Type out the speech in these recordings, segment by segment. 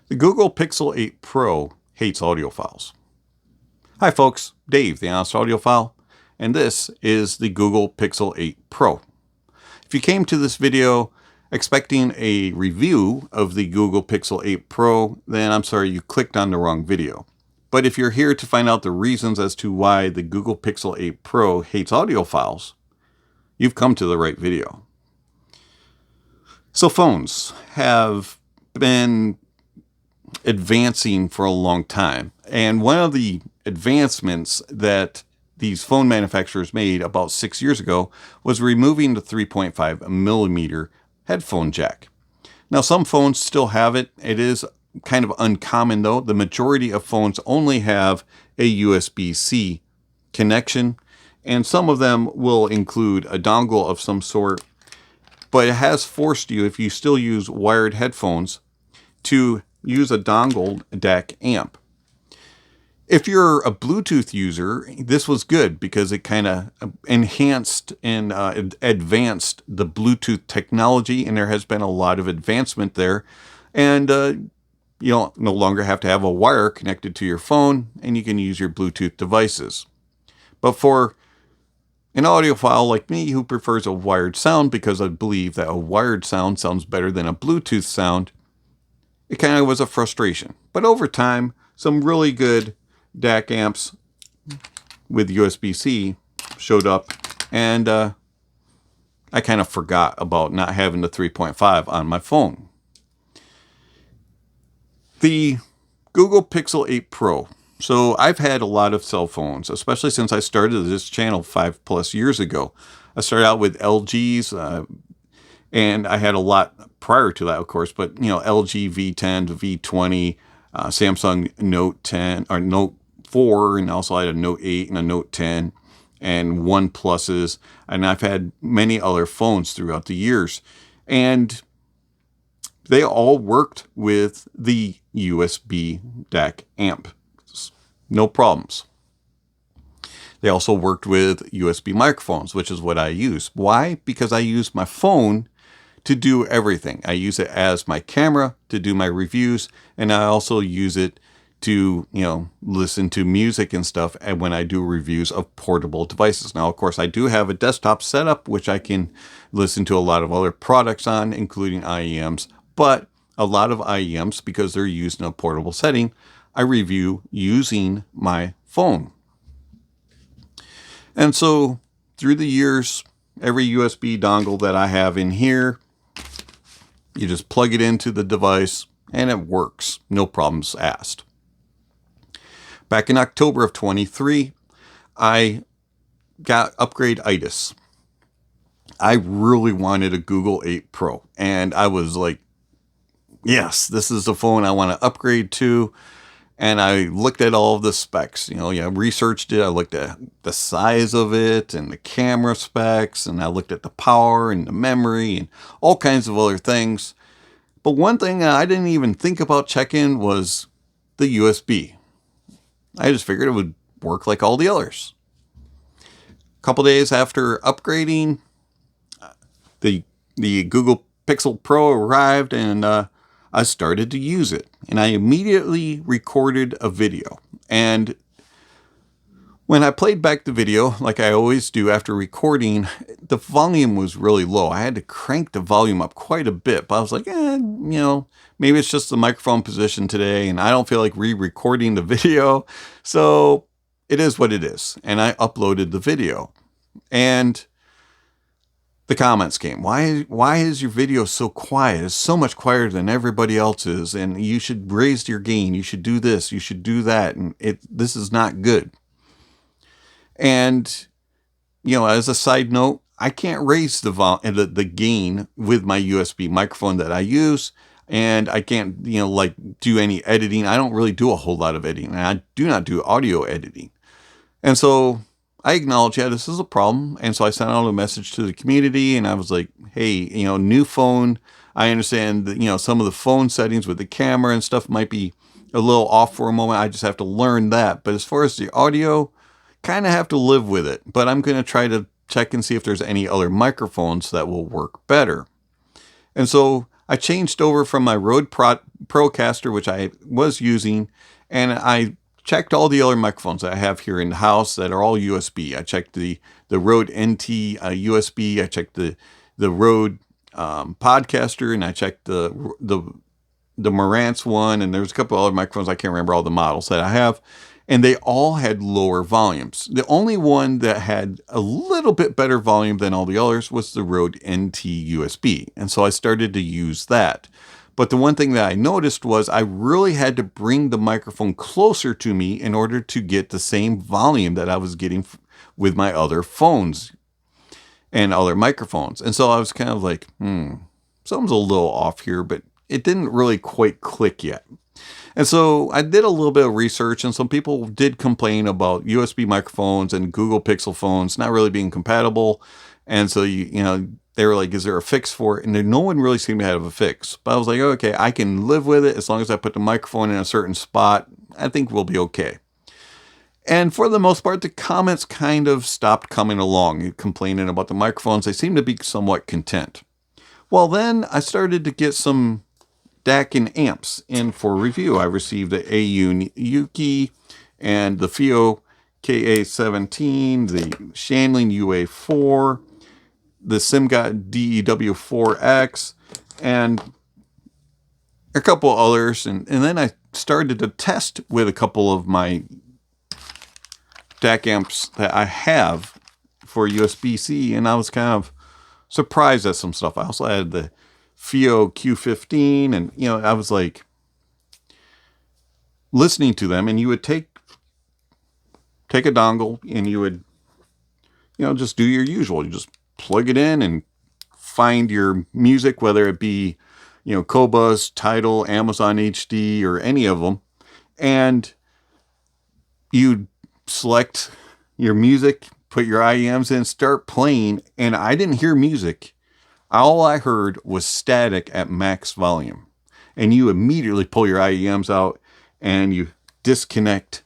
The Google Pixel 8 Pro hates audiophiles. Hi folks, Dave, the Honest Audiophile, and this is the Google Pixel 8 Pro. If you came to this video expecting a review of the Google Pixel 8 Pro, then I'm sorry, you clicked on the wrong video. But if you're here to find out the reasons as to why the Google Pixel 8 Pro hates audiophiles, you've come to the right video. So phones have been advancing for a long time. And one of the advancements that these phone manufacturers made about 6 years ago was removing the 3.5 millimeter headphone jack. Now, some phones still have it. It is kind of uncommon though. The majority of phones only have a USB-C connection, and some of them will include a dongle of some sort, but it has forced you, if you still use wired headphones, to use a dongle DAC amp. If you're a Bluetooth user, this was good because it kind of enhanced and advanced the Bluetooth technology, and there has been a lot of advancement there. And you don't no longer have to have a wire connected to your phone, and you can use your Bluetooth devices. But for an audiophile like me who prefers a wired sound, because I believe that a wired sound sounds better than a Bluetooth sound, it kind of was a frustration. But over time, some really good DAC amps with USB-C showed up, and I kind of forgot about not having the 3.5 on my phone. The Google Pixel 8 Pro. So I've had a lot of cell phones, especially since I started this channel 5+ years ago. I started out with LGs, and I had a lot prior to that, of course, but LG V10 to V20, Samsung Note 10 or Note 4, and also I had a Note 8 and a Note 10 and OnePluses, and I've had many other phones throughout the years, and they all worked with the USB DAC amp. No problems. They also worked with USB microphones, which is what I use. Why? Because I use my phone to do everything. I use it as my camera to do my reviews, and I also use it to, listen to music and stuff and when I do reviews of portable devices. Now, of course, I do have a desktop setup, which I can listen to a lot of other products on, including IEMs, but a lot of IEMs, because they're used in a portable setting, I review using my phone. And so through the years, every USB dongle that I have in here, you just plug it into the device and it works. No problems asked. Back in October of 23, I got upgrade-itis. I really wanted a Google 8 Pro, and I was like, yes, this is the phone I want to upgrade to. And I looked at all of the specs, researched it. I looked at the size of it and the camera specs, and I looked at the power and the memory and all kinds of other things. But one thing I didn't even think about checking was the USB. I just figured it would work like all the others. A couple days after upgrading, the Google Pixel Pro arrived, and I started to use it, and I immediately recorded a video. And when I played back the video, like I always do after recording, the volume was really low. I had to crank the volume up quite a bit, but I was like, maybe it's just the microphone position today, and I don't feel like re-recording the video. So it is what it is. And I uploaded the video, and the comments came. Why is your video so quiet? It's so much quieter than everybody else's, and you should raise your gain. You should do this. You should do that. And this is not good. And, as a side note, I can't raise the gain with my USB microphone that I use, and I can't, do any editing. I don't really do a whole lot of editing, and I do not do audio editing. And so I acknowledge, this is a problem. And so I sent out a message to the community, and I was like, hey, new phone. I understand that, some of the phone settings with the camera and stuff might be a little off for a moment. I just have to learn that. But as far as the audio, kind of have to live with it. But I'm going to try to check and see if there's any other microphones that will work better. And so I changed over from my Rode Procaster, which I was using, and I checked all the other microphones that I have here in the house that are all USB. I checked the Rode NT USB. I checked the Rode Podcaster, and I checked the Marantz one, and there's a couple other microphones. I can't remember all the models that I have, and they all had lower volumes. The only one that had a little bit better volume than all the others was the Rode NT USB, and so I started to use that. But the one thing that I noticed was I really had to bring the microphone closer to me in order to get the same volume that I was getting with my other phones and other microphones. And so I was kind of like, something's a little off here, but it didn't really quite click yet. And so I did a little bit of research, and some people did complain about USB microphones and Google Pixel phones not really being compatible. And so, they were like, is there a fix for it? And no one really seemed to have a fix. But I was like, okay, I can live with it as long as I put the microphone in a certain spot. I think we'll be okay. And for the most part, the comments kind of stopped coming along, complaining about the microphones. They seemed to be somewhat content. Well, then I started to get some DAC and amps in for review. I received the AU Yuki and the FIO KA17, the Shanling UA4, the SimGot DEW4X, and a couple others. And then I started to test with a couple of my DAC amps that I have for USB-C, and I was kind of surprised at some stuff. I also had the FIO Q15, and I was like listening to them, and you would take a dongle and you would just do your usual. You just plug it in and find your music, whether it be Qobuz, Tidal, Amazon HD, or any of them, and you select your music, put your IEMs in, start playing, and I didn't hear music. All I heard was static at max volume. And you immediately pull your IEMs out and you disconnect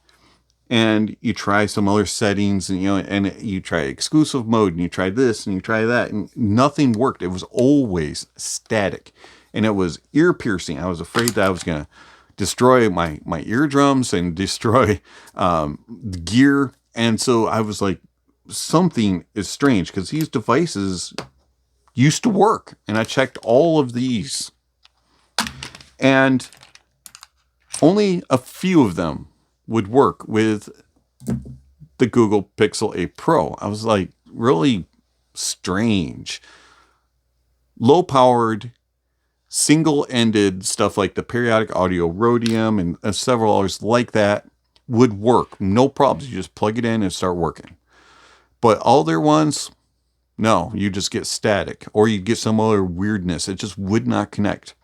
and you try some other settings, and and you try exclusive mode, and you try this and you try that, and nothing worked. It was always static, and it was ear piercing. I was afraid that I was going to destroy my eardrums and destroy the gear. And so I was like, something is strange, because these devices used to work, and I checked all of these, and only a few of them would work with the Google Pixel 8 Pro. I was like, really strange. Low-powered, single-ended stuff like the periodic audio Rhodium and several others like that would work. No problems. You just plug it in and start working. But all their ones, no, you just get static, or you get some other weirdness. It just would not connect.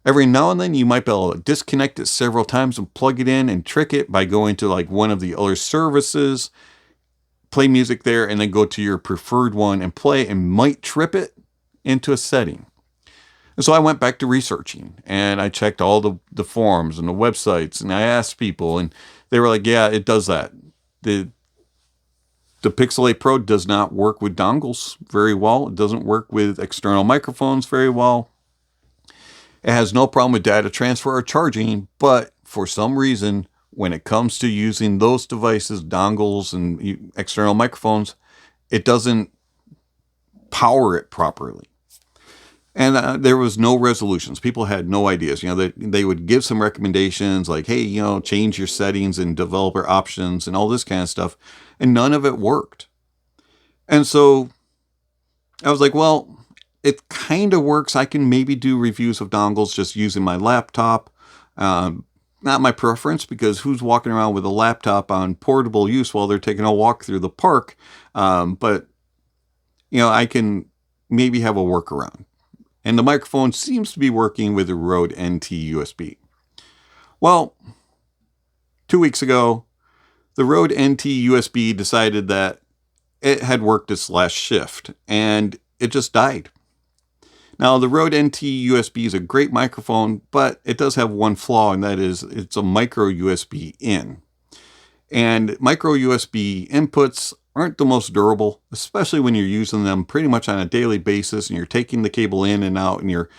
Every now and then you might be able to disconnect it several times and plug it in and trick it by going to like one of the other services, play music there, and then go to your preferred one and play, and might trip it into a setting. And so I went back to researching, and I checked all the forums and the websites, and I asked people, and they were like, yeah, it does that. The Pixel 8 Pro does not work with dongles very well. It doesn't work with external microphones very well. It has no problem with data transfer or charging, but for some reason, when it comes to using those devices, dongles and external microphones, it doesn't power it properly. And there was no resolutions. People had no ideas. They would give some recommendations like, hey, change your settings and developer options and all this kind of stuff. And none of it worked. And so I was like, well, it kind of works. I can maybe do reviews of dongles just using my laptop. Not my preference, because who's walking around with a laptop on portable use while they're taking a walk through the park? But I can maybe have a workaround. And the microphone seems to be working with the Rode NT USB. Well, 2 weeks ago, the Rode NT USB decided that it had worked its last shift, and it just died. Now, the Rode NT USB is a great microphone, but it does have one flaw, and that is it's a micro USB in. And micro USB inputs aren't the most durable, especially when you're using them pretty much on a daily basis, and you're taking the cable in and out, and you're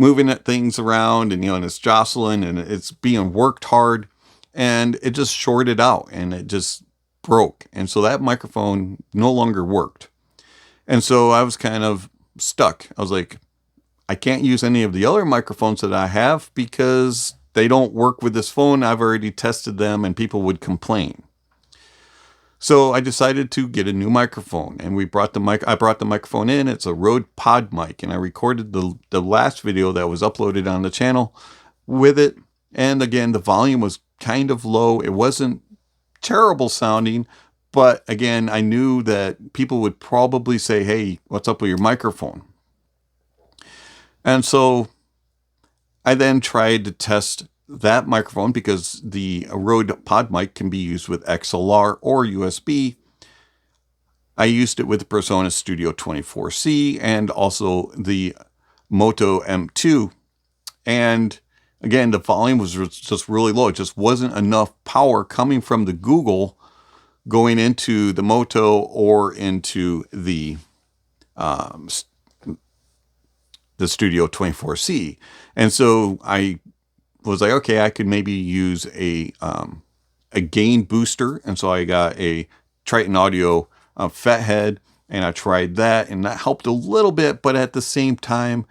moving things around, and and it's jostling, and it's being worked hard, and it just shorted out, and it just broke. And so that microphone no longer worked. And so I was kind of stuck. I was like, I can't use any of the other microphones that I have because they don't work with this phone. I've already tested them and people would complain. So I decided to get a new microphone, and I brought the microphone in. It's a Rode Podmic, and I recorded the last video that was uploaded on the channel with it. And again, the volume was kind of low. It wasn't terrible sounding, but again, I knew that people would probably say, hey, what's up with your microphone? And so I then tried to test that microphone, because the Rode Podmic can be used with XLR or USB. I used it with the Persona Studio 24C and also the Moto M2. And again, the volume was just really low. It just wasn't enough power coming from the Google going into the Moto or into the Studio 24C. And so I was like, okay, I could maybe use a gain booster. And so I got a Triton Audio Fathead, and I tried that, and that helped a little bit, but at the same time,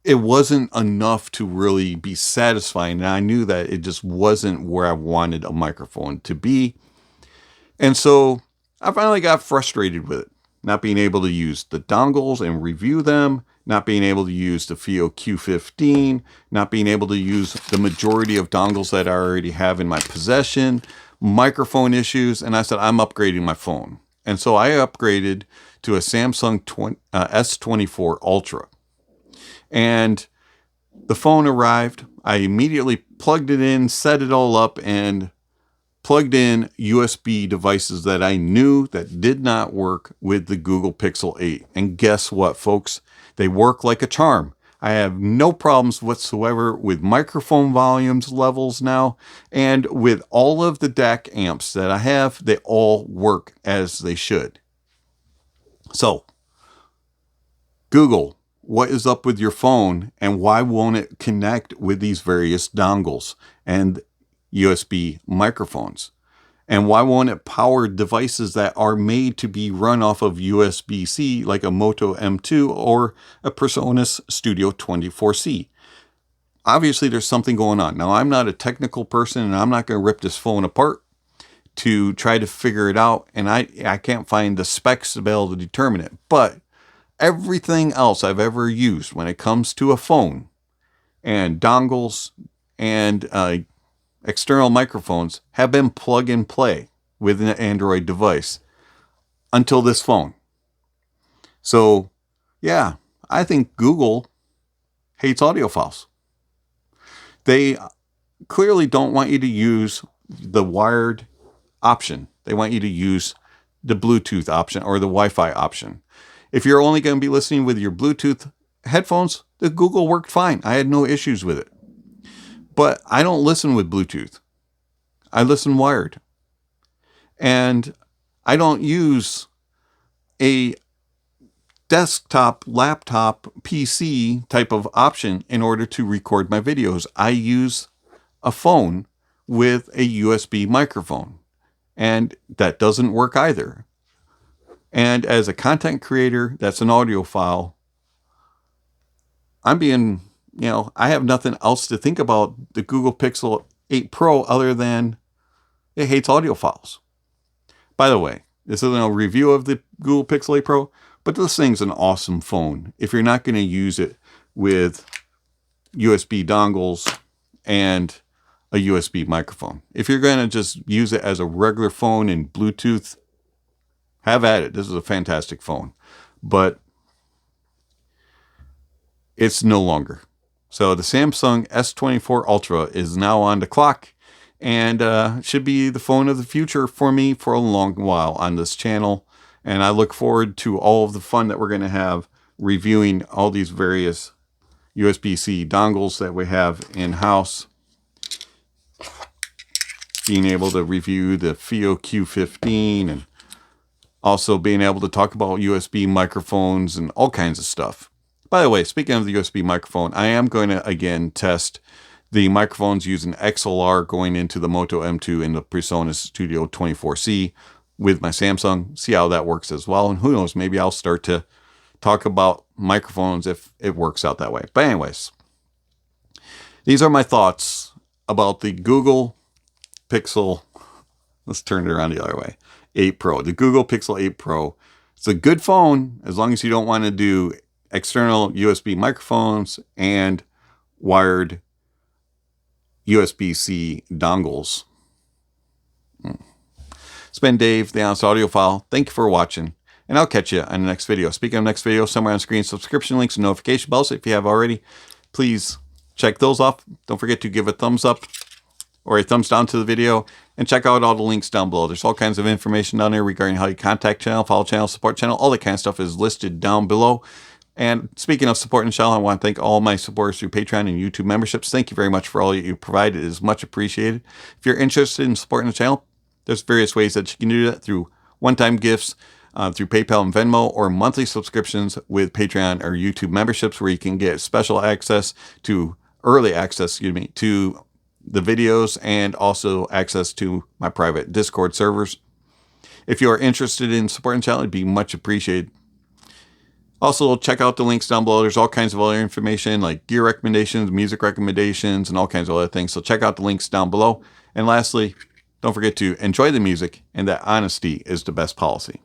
it wasn't enough to really be satisfying. And I knew that it just wasn't where I wanted a microphone to be. And so I finally got frustrated with it, not being able to use the dongles and review them, not being able to use the FIO Q15, not being able to use the majority of dongles that I already have in my possession, microphone issues, and I said, I'm upgrading my phone. And so I upgraded to a Samsung S24 Ultra. And the phone arrived. I immediately plugged it in, set it all up, and plugged in USB devices that I knew that did not work with the Google Pixel 8. And guess what, folks? They work like a charm. I have no problems whatsoever with microphone volumes levels now. And with all of the DAC amps that I have, they all work as they should. So, Google, what is up with your phone, and why won't it connect with these various dongles and USB microphones? And why won't it power devices that are made to be run off of USB-C, like a Moto M2 or a Persona Studio 24C? Obviously, there's something going on. Now, I'm not a technical person, and I'm not going to rip this phone apart to try to figure it out. And I can't find the specs to be able to determine it. But everything else I've ever used when it comes to a phone and dongles and external microphones have been plug and play with an Android device until this phone. So, yeah, I think Google hates audiophiles. They clearly don't want you to use the wired option. They want you to use the Bluetooth option or the Wi-Fi option. If you're only going to be listening with your Bluetooth headphones, the Google worked fine. I had no issues with it. But I don't listen with Bluetooth. I listen wired. And I don't use a desktop, laptop, PC type of option in order to record my videos. I use a phone with a USB microphone. And that doesn't work either. And as a content creator that's an audiophile, I'm being, I have nothing else to think about the Google Pixel 8 Pro other than it hates audiophiles. By the way, this isn't a review of the Google Pixel 8 Pro, but this thing's an awesome phone if you're not going to use it with USB dongles and a USB microphone. If you're going to just use it as a regular phone and Bluetooth, have at it. This is a fantastic phone. But it's no longer. So the Samsung S24 Ultra is now on the clock, and should be the phone of the future for me for a long while on this channel. And I look forward to all of the fun that we're going to have reviewing all these various USB-C dongles that we have in-house. Being able to review the FIO Q15 and also being able to talk about USB microphones and all kinds of stuff. By the way, speaking of the USB microphone, I am going to again test the microphones using XLR going into the Moto M2 and the PreSonus Studio 24C with my Samsung, see how that works as well. And who knows, maybe I'll start to talk about microphones if it works out that way. But anyways, these are my thoughts about the Google Pixel, let's turn it around the other way, 8 Pro. The Google Pixel 8 Pro. It's a good phone as long as you don't want to do external USB microphones and wired USB-C dongles. It's been Dave, the Honest Audiophile. Thank you for watching, and I'll catch you on the next video. Speaking of next video, somewhere on screen, subscription links and notification bells. If you have already, please check those off. Don't forget to give a thumbs up or a thumbs down to the video, and check out all the links down below. There's all kinds of information down there regarding how you contact channel, follow channel, support channel. All that kind of stuff is listed down below. And speaking of supporting the channel, I want to thank all my supporters through Patreon and YouTube memberships. Thank you very much for all you provide. It is much appreciated. If you're interested in supporting the channel, there's various ways that you can do that, through one-time gifts, through PayPal and Venmo, or monthly subscriptions with Patreon or YouTube memberships, where you can get special access to, early access, to the videos, and also access to my private Discord servers. If you are interested in supporting the channel, it'd be much appreciated. Also, check out the links down below. There's all kinds of other information like gear recommendations, music recommendations, and all kinds of other things. So check out the links down below. And lastly, don't forget to enjoy the music, and that honesty is the best policy.